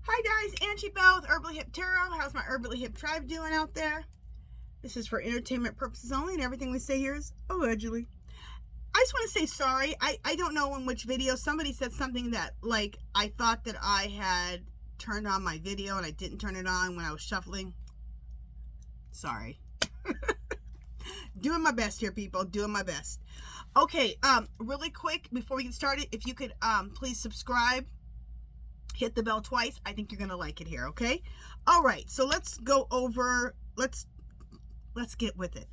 Hi guys, Angie Bell with HerballyHipTarot. How's my Herbally Hip tribe doing out there? This is for entertainment purposes only, and everything we say here is allegedly. I just want to say sorry. I don't know in which video somebody said something that, like, I thought that I had turned on my video and I didn't turn it on when I was shuffling. Sorry. Doing my best here, people. Doing my best. Okay, really quick before we get started, if you could please subscribe. Hit the bell twice. I think you're gonna like it here, okay? All right, so let's go over, let's get with it.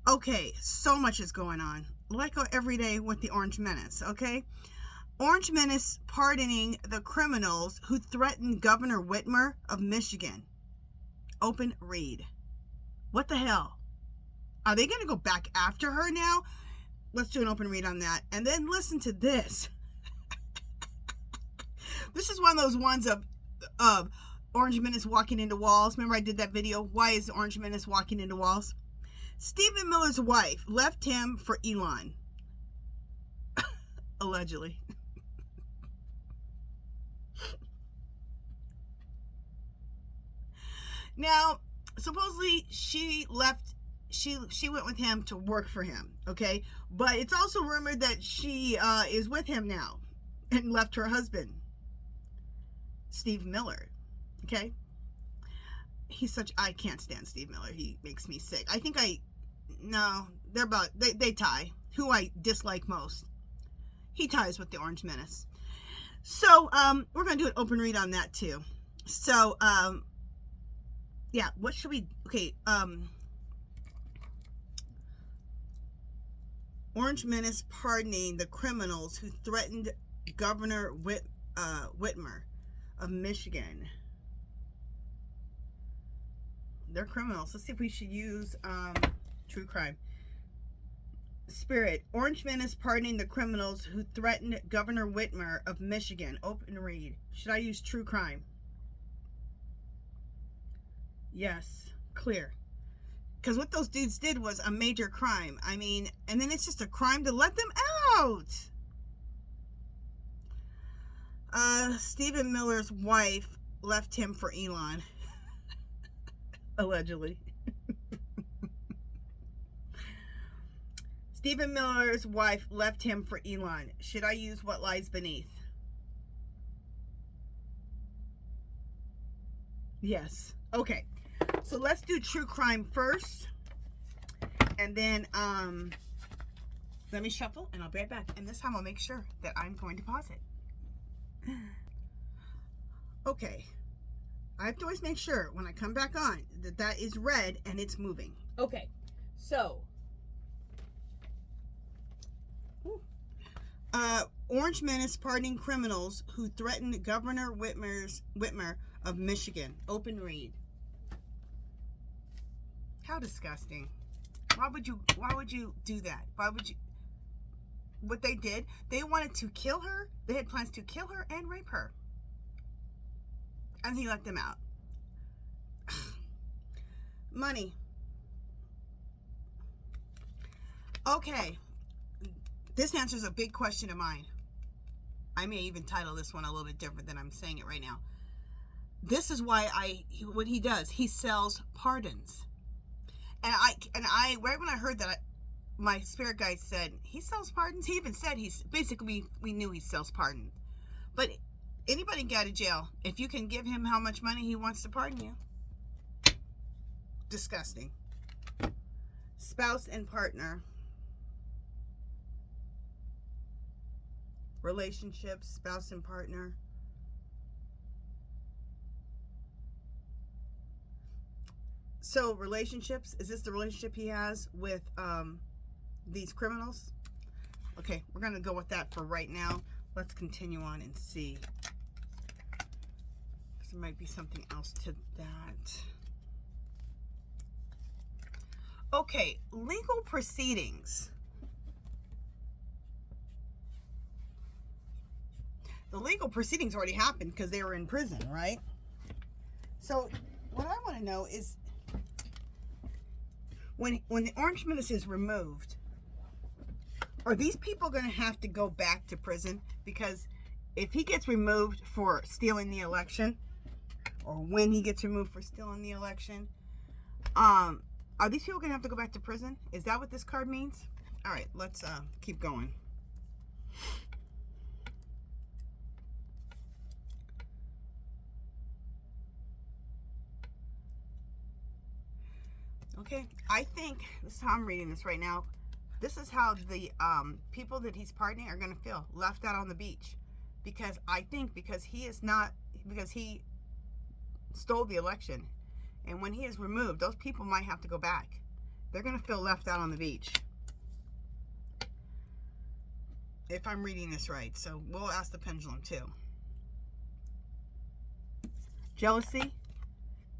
Okay, so much is going on, like every day with the Orange Menace, okay? Orange Menace pardoning the criminals who threatened Governor Whitmer of Michigan. Open read. What the hell? Are they gonna go back after her now? Let's do an open read on that. And then listen to this. This is one of those ones of Orange Menace walking into walls. Remember I did that video? Why is Orange Menace walking into walls? Stephen Miller's wife left him for Elon. Allegedly. Now, supposedly she left, she went with him to work for him, okay? But it's also rumored that she is with him now and left her husband, Steve Miller, okay? He's such, I can't stand Steve Miller. He makes me sick. I think they tie. Who I dislike most. He ties with the Orange Menace. So, we're going to do an open read on that too. So, yeah, what should we, okay, Orange Menace pardoning the criminals who threatened Governor Whitmer of Michigan. They're criminals. Let's see if we should use true crime. Spirit. Orange Menace pardoning the criminals who threatened Governor Whitmer of Michigan. Open read. Should I use true crime? Yes. Clear. Because what those dudes did was a major crime. I mean, and then it's just a crime to let them out. Stephen Miller's wife left him for Elon. Allegedly. Stephen Miller's wife left him for Elon. Should I use what lies beneath? Yes. Okay. So let's do true crime first. And then, let me shuffle and I'll be right back. And this time I'll make sure that I'm going to pause it. Okay, I have to always make sure when I come back on that that is red and it's moving. Okay, so Orange Menace pardoning criminals who threatened Governor Whitmer of Michigan. Open read. How disgusting. Why would you do that? Why would you? What they did, they wanted to kill her. They had plans to kill her and rape her. And he let them out. Money. Okay. This answers a big question of mine. I may even title this one a little bit different than I'm saying it right now. This is why what he does, he sells pardons. And I right when I heard that, my spirit guide said, he sells pardons? He even said basically, we knew he sells pardons. But anybody can get out of jail if you can give him how much money he wants to pardon you. Disgusting. Spouse and partner. Relationships, spouse and partner. So relationships, is this the relationship he has with these criminals? Okay, we're going to go with that for right now. Let's continue on and see. There might be something else to that. Okay, legal proceedings. The legal proceedings already happened because they were in prison, right? So what I want to know is when the Orange Menace is removed, are these people going to have to go back to prison? Because if he gets removed for stealing the election, or when he gets removed for stealing the election. Are these people gonna have to go back to prison? Is that what this card means? All right, let's keep going. Okay, I think this is how I'm reading this right now. This is how the people that he's pardoning are going to feel, left out on the beach. Because I think because he stole the election. And when he is removed, those people might have to go back. They're going to feel left out on the beach. If I'm reading this right. So we'll ask the pendulum too. Jealousy.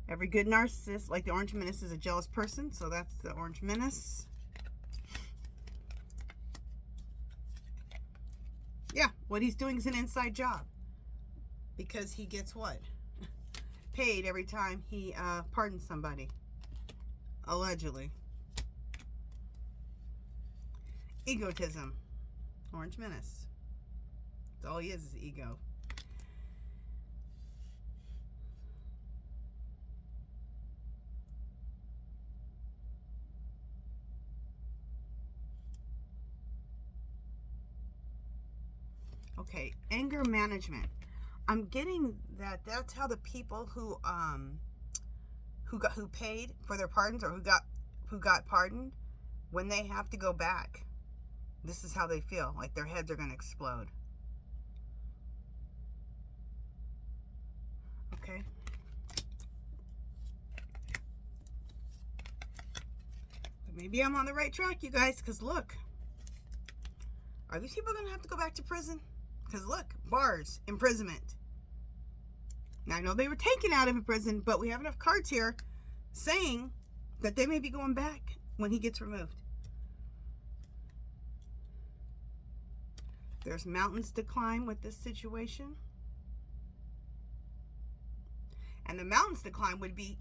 Every good narcissist, like the Orange Menace, is a jealous person. So that's the Orange Menace. Yeah, what he's doing is an inside job. Because he gets what? Paid every time he pardons somebody. Allegedly. Egotism. Orange Menace. That's all he is ego. Okay, anger management. I'm getting that that's how the people who paid for their pardons, or who got pardoned, when they have to go back, this is how they feel, like their heads are going to explode. Okay. But maybe I'm on the right track, you guys, because look, are these people going to have to go back to prison? Because look, bars, imprisonment. Now I know they were taken out of prison, but we have enough cards here saying that they may be going back when he gets removed. There's mountains to climb with this situation. And the mountains to climb would be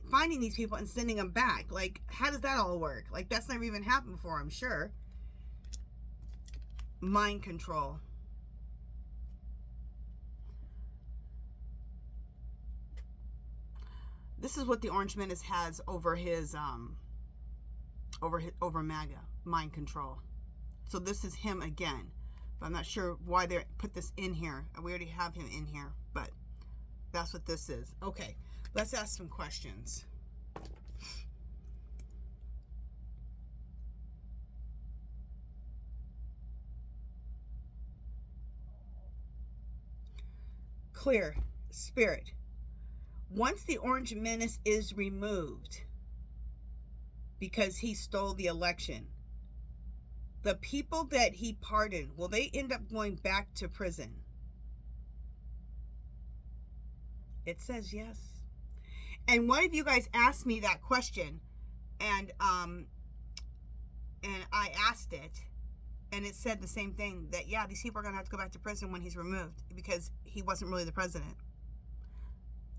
finding these people and sending them back. Like, how does that all work? Like, that's never even happened before, I'm sure. Mind control. This is what the Orange Menace has over his over MAGA, mind control. So this is him again, but I'm not sure why they put this in here. We already have him in here, but that's what this is. Okay, let's ask some questions. Clear, Spirit. Once the Orange Menace is removed because he stole the election, the people that he pardoned, will they end up going back to prison? It says yes. And one of you guys asked me that question, and I asked it, and it said the same thing, that yeah, these people are going to have to go back to prison when he's removed because he wasn't really the president.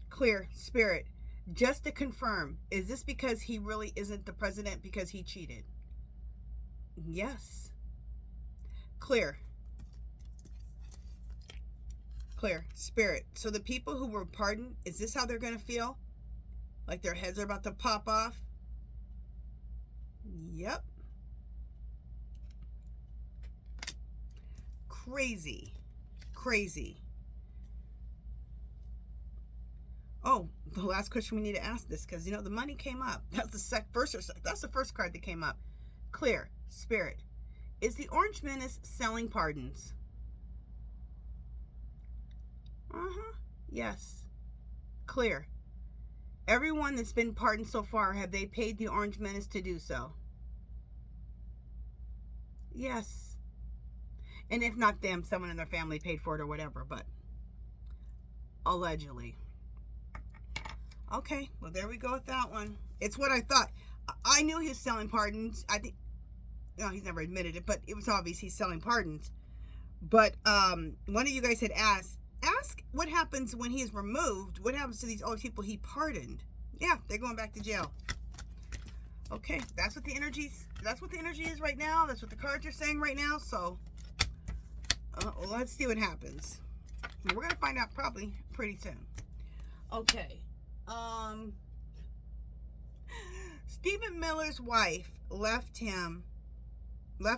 Clear, Spirit. Just to confirm, is this because he really isn't the president because he cheated? Yes. Clear. Clear, Spirit. So the people who were pardoned, is this how they're going to feel? Like their heads are about to pop off? Yep. Crazy. Crazy. Oh, the last question we need to ask this, because, you know, the money came up. That's the first card that came up. Clear, Spirit. Is the Orange Menace selling pardons? Yes. Clear. Everyone that's been pardoned so far, have they paid the Orange Menace to do so? Yes. And if not them, someone in their family paid for it or whatever, but allegedly. Okay, well, there we go with that one. It's what I thought. I knew he was selling pardons. I think, no, he's never admitted it, but it was obvious he's selling pardons. But one of you guys had asked what happens when he is removed. What happens to these other people he pardoned? Yeah, they're going back to jail. Okay, that's what the energy is right now. That's what the cards are saying right now. So well, let's see what happens. We're going to find out probably pretty soon. Okay. Stephen Miller's wife left him. Yeah,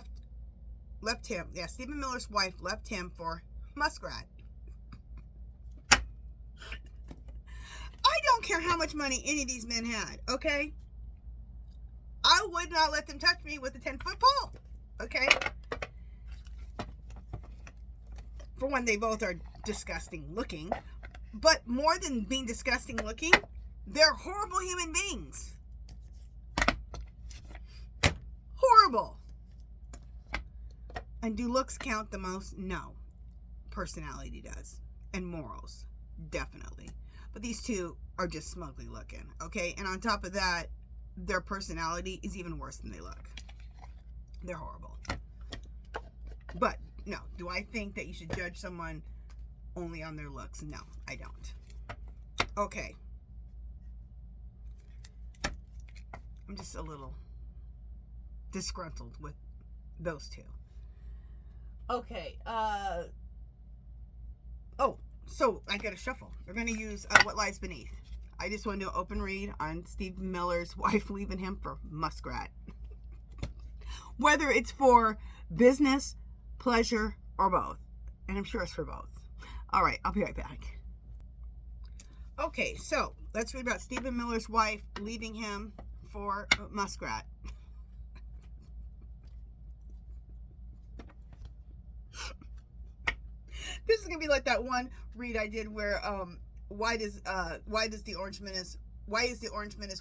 Stephen Miller's wife left him for Muskrat. I don't care how much money any of these men had, okay? I would not let them touch me with a 10-foot pole, okay? For one, they both are disgusting looking. But more than being disgusting looking, they're horrible human beings. Horrible. And do looks count the most? No. Personality does. And morals. Definitely. But these two are just smugly looking. Okay? And on top of that, their personality is even worse than they look. They're horrible. But, no. Do I think that you should judge someone only on their looks? No, I don't. Okay. I'm just a little disgruntled with those two. Okay. Oh, so I got to shuffle. We're going to use What Lies Beneath. I just want to do an open read on Steve Miller's wife leaving him for Muskrat. Whether it's for business, pleasure, or both. And I'm sure it's for both. All right, I'll be right back. Okay, so let's read about Stephen Miller's wife leaving him for Muskrat. This is gonna be like that one read I did where why is the Orange Menace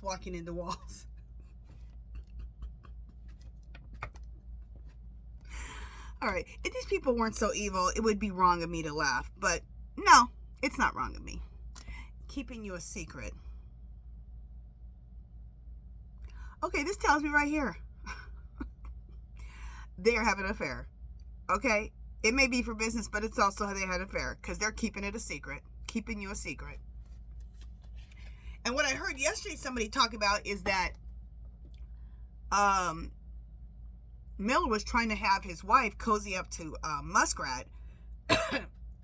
walking into walls? All right, if these people weren't so evil, it would be wrong of me to laugh. But no, it's not wrong of me. Keeping you a secret. Okay, this tells me right here. They're having an affair. Okay? It may be for business, but it's also how they had an affair. Because they're keeping it a secret. Keeping you a secret. And what I heard yesterday somebody talk about is that Miller was trying to have his wife cozy up to Muskrat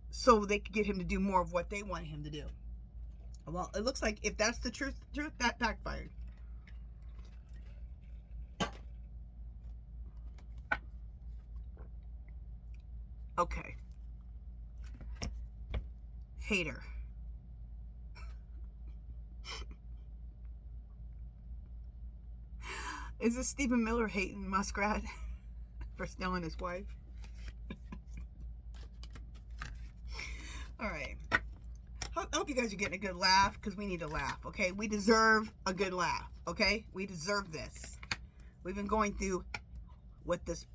so they could get him to do more of what they wanted him to do. Well, it looks like if that's the truth, that backfired. Okay. Hater. Is this Stephen Miller hating Muskrat for stealing his wife? All right. I hope you guys are getting a good laugh, because we need a laugh, okay? We deserve a good laugh, okay? We deserve this. We've been going through with this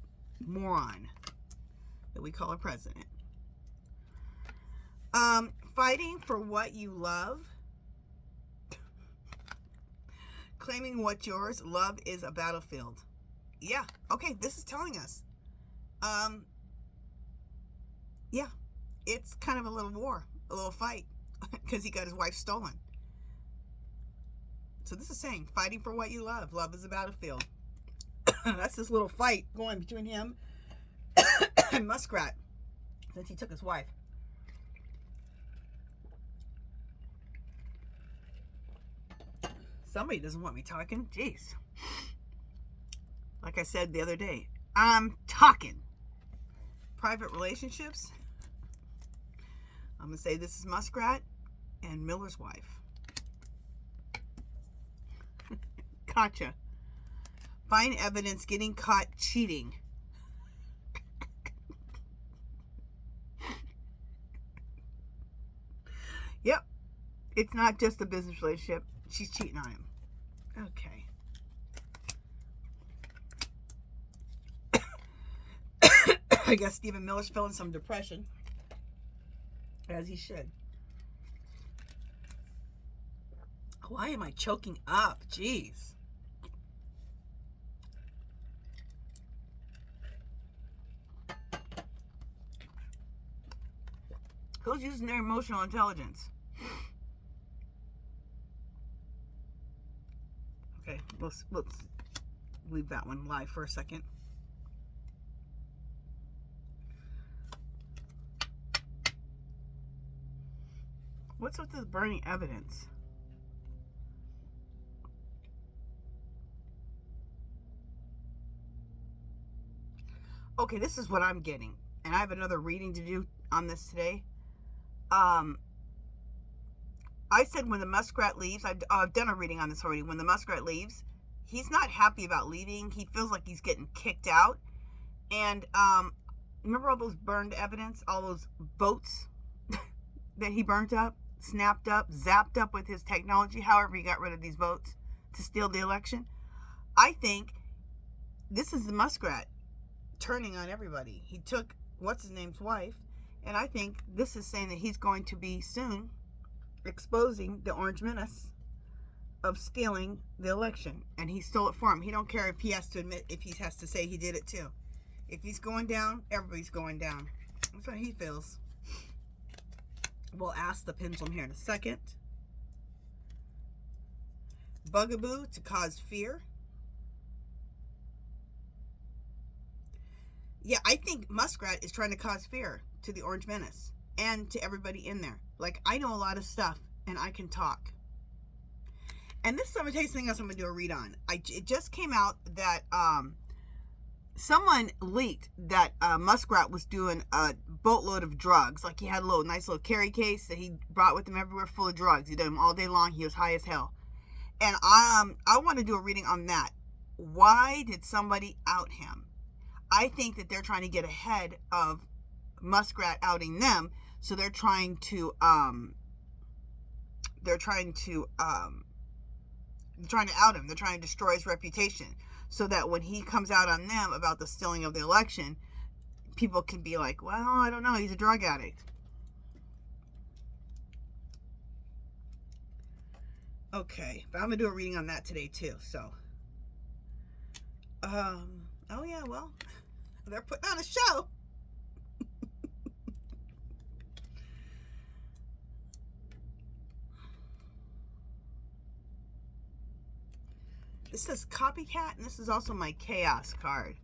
moron that we call a president. Fighting for what you love. Claiming what's yours. Love is a battlefield. Yeah. Okay, this is telling us. Yeah. It's kind of a little war. A little fight. Because he got his wife stolen. So this is saying, fighting for what you love. Love is a battlefield. That's this little fight going between him and Muskrat. Since he took his wife. Somebody doesn't want me talking. Jeez. Like I said the other day, I'm talking. Private relationships. I'm going to say this is Muskrat and Miller's wife. Gotcha. Find evidence getting caught cheating. Yep. It's not just a business relationship. She's cheating on him. Okay. I guess Stephen Miller's feeling some depression. As he should. Why am I choking up? Jeez. Who's using their emotional intelligence? Okay, let's leave that one live for a second. What's with this burning evidence? Okay, this is what I'm getting. And I have another reading to do on this today. I said when the muskrat leaves, I've done a reading on this already. When the muskrat leaves, he's not happy about leaving. He feels like he's getting kicked out. And remember all those burned evidence, all those votes that he burnt up, snapped up, zapped up with his technology, however he got rid of these votes to steal the election? I think this is the muskrat turning on everybody. He took what's-his-name's wife, and I think this is saying that he's going to be soon exposing the Orange Menace of stealing the election, and he stole it for him. He don't care if he has to admit, if he has to say he did it too. If he's going down, everybody's going down. That's what he feels. We'll ask the pendulum here in a second. Bugaboo to cause fear. Yeah, I think Muskrat is trying to cause fear to the Orange Menace and to everybody in there. Like, I know a lot of stuff, and I can talk. And this is, I'm going to tell you something else I'm going to do a read on. It just came out that someone leaked that Muskrat was doing a boatload of drugs. Like, he had a nice little carry case that he brought with him everywhere full of drugs. He did them all day long. He was high as hell. And I want to do a reading on that. Why did somebody out him? I think that they're trying to get ahead of Muskrat outing them, so they're trying to out him. They're trying to destroy his reputation, so that when he comes out on them about the stealing of the election, people can be like, well, I don't know, he's a drug addict. Okay, but I'm gonna do a reading on that today too. So oh yeah, well, they're putting on a show. This says copycat, and this is also my chaos card.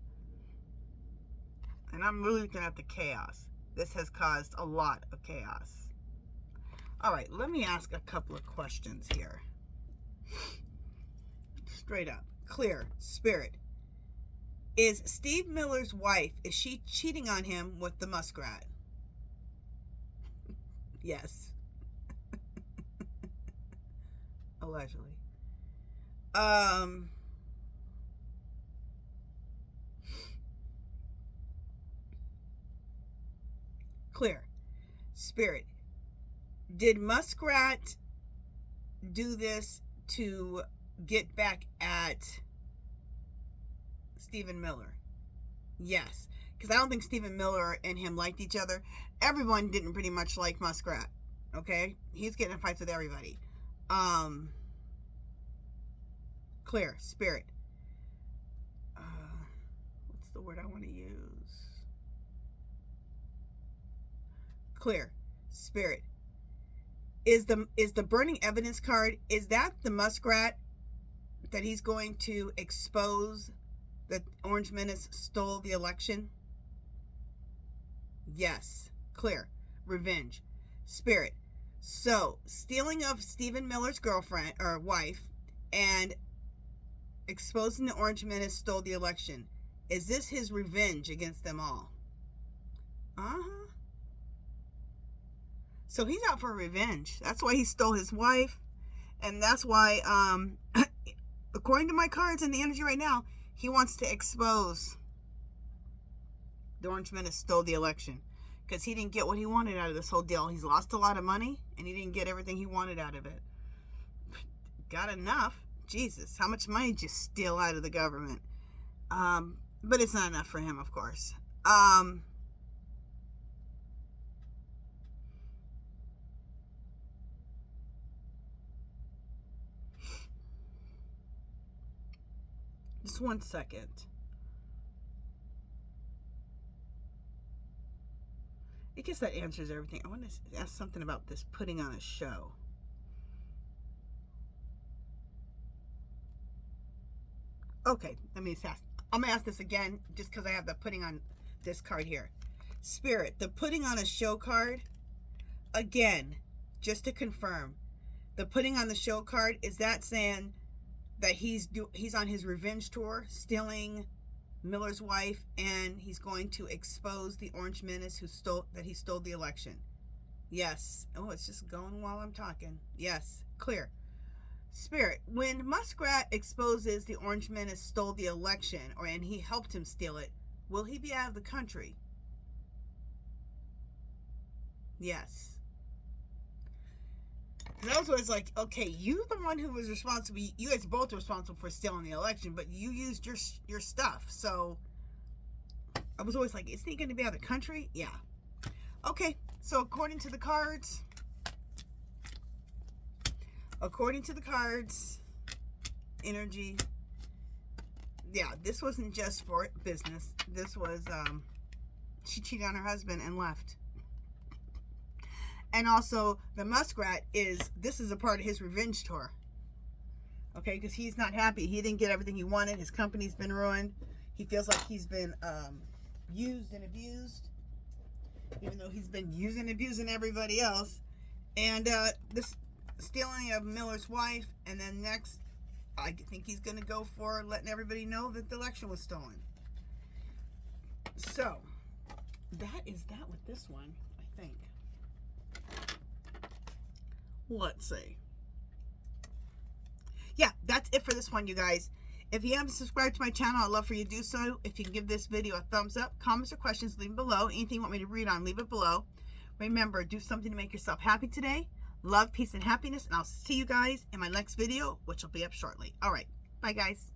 And I'm really looking at the chaos. This has caused a lot of chaos. All right, let me ask a couple of questions here. Straight up. Clear. Spirit. Is Steve Miller's wife, is she cheating on him with the muskrat? Yes. Allegedly. Clear. Spirit. Did Muskrat do this to get back at Stephen Miller? Yes. Because I don't think Stephen Miller and him liked each other. Everyone didn't pretty much like Muskrat. Okay? He's getting in fights with everybody. Clear. Spirit. What's the word I want to use? Clear. Spirit. Is the burning evidence card, is that the Muskrat that he's going to expose that Orange Menace stole the election? Yes. Clear. Revenge. Spirit. So, stealing of Stephen Miller's girlfriend or wife and exposing the Orange Menace stole the election. Is this his revenge against them all? Uh-huh. So he's out for revenge. That's why he stole his wife. And that's why, according to my cards and the energy right now, he wants to expose the Orange Menace stole the election. Because he didn't get what he wanted out of this whole deal. He's lost a lot of money, and he didn't get everything he wanted out of it. Got enough. Jesus, how much money did you steal out of the government? But it's not enough for him, of course. Just 1 second. I guess that answers everything. I want to ask something about this putting on a show. Okay, let me ask. I'm going to ask this again just because I have the putting on this card here. Spirit, the putting on a show card, again, just to confirm, the putting on the show card, is that saying that he's on his revenge tour, stealing Miller's wife, and he's going to expose the Orange Menace he stole the election? Yes. Oh, it's just going while I'm talking. Yes, clear. Spirit, when Muskrat exposes the Orange Menace stole the election, and he helped him steal it, will he be out of the country? Yes. And also, it's like, okay, you're the one who was responsible. You guys both are responsible for stealing the election, but you used your stuff. So I was always like, is he going to be out of the country? Yeah. Okay. So according to the cards, energy, yeah, this wasn't just for business. This was, she cheated on her husband and left. And also, the Muskrat this is a part of his revenge tour. Okay, because he's not happy. He didn't get everything he wanted. His company's been ruined. He feels like he's been used and abused, even though he's been using and abusing everybody else. And this stealing of Miller's wife, and then next, I think he's going to go for letting everybody know that the election was stolen. So, that is that with this one, I think. Let's see. Yeah, that's it for this one, you guys. If you haven't subscribed to my channel, I'd love for you to do so. If you can give this video a thumbs up, comments or questions, leave them below. Anything you want me to read on, leave it below. Remember, do something to make yourself happy today. Love, peace, and happiness. And I'll see you guys in my next video, which will be up shortly. All right. Bye, guys.